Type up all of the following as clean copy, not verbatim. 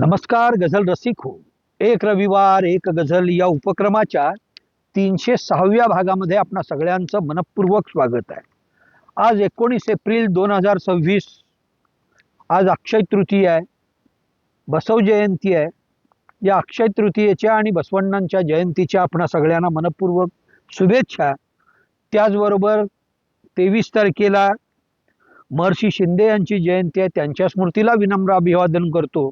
नमस्कार गझल रसिक हो. एक रविवार एक गझल या उपक्रमाच्या 306व्या भागामध्ये आपणा सगळ्यांचं मनपूर्वक स्वागत आहे. आज 19 एप्रिल 2026. आज अक्षय तृतीय आहे, बसव जयंती आहे. या अक्षय तृतीयेच्या आणि बसवण्णांच्या जयंतीच्या आपणा सगळ्यांना मनपूर्वक शुभेच्छा. त्याचबरोबर 23 तारखेला महर्षी शिंदे यांची जयंती आहे, त्यांच्या स्मृतीला विनम्र अभिवादन करतो.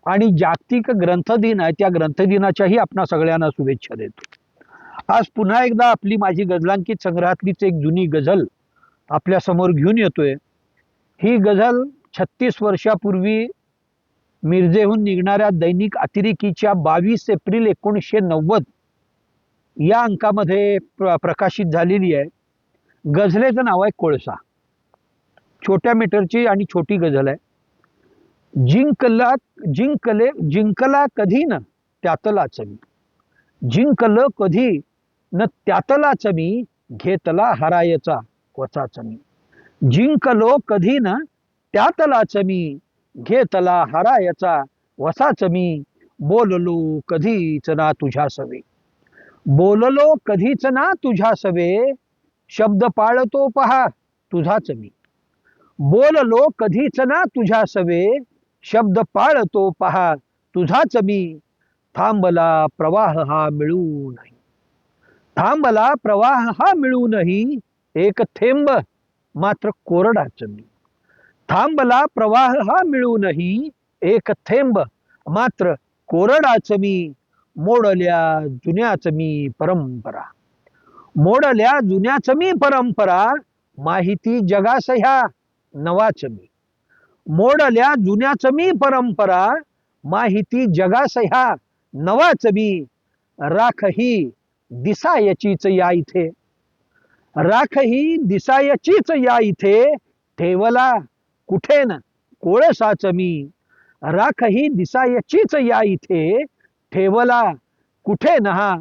आणि जागतिक ग्रंथ दिन आहे, त्या ग्रंथदिनाच्याही आपणा सगळ्यांना शुभेच्छा देतो. आज पुन्हा एकदा आपली माझी गझलांकित संग्रहातलीच एक जुनी गझल आपल्या समोर घेऊन येतोय. ही गझल 36 वर्षापूर्वी मिरजेहून निघणाऱ्या दैनिक अतिरेकीच्या 22 एप्रिल 1990 या अंकामध्ये प्रकाशित झालेली आहे. गझलेचं नाव आहे कोळसा. छोट्या मीटरची आणि छोटी गझल आहे. जिंकला कधी न त्यातलाच मी, जिंकलं कधी न त्यातलाच मी, घेतला हरायचा वचाच मी. जिंकलो कधी न त्यातलाच मी, घेतला हरायचा वसाच मी. बोललो कधीच ना तुझ्या सवे, बोललो कधीच ना तुझ्या सवे, शब्द पाळतो पहा तुझाच मी. बोललो कधीच ना तुझ्या सवे, शब्द पाळतो पहा तुझाच मी. थांबला प्रवाह हा मिळूनही, थांबला प्रवाह हा मिळूनही, एक थेंब मात्र कोरडाच मी. थांबला प्रवाह हा मिळूनही, एक थेंब मात्र कोरडाच मी. मोडल्या जुन्याच मी परंपरा, मोडल्या जुन्याच मी परंपरा, माहिती जगास ह्या नवाच मी. मोडल्या जुन्याच मी परंपरा, माहिती जगास ह्या नवाच मी. राख ही दिसायचीच या इथे, राख ही दिसायचीच या इथे, ठेवला कुठे न कोळसाच मी. राख ही दिसायचीच या इथे, ठेवला कुठे न हा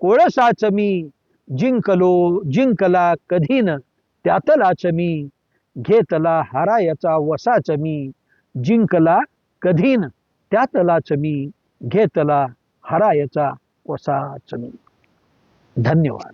कोळसाच मी. जिंकला कधी न त्यातलाच मी, घेतला हरायचा वसाच मी. जिंकला कधी न त्यातलाच मी, घेतला हरायचा वसाच मी. धन्यवाद.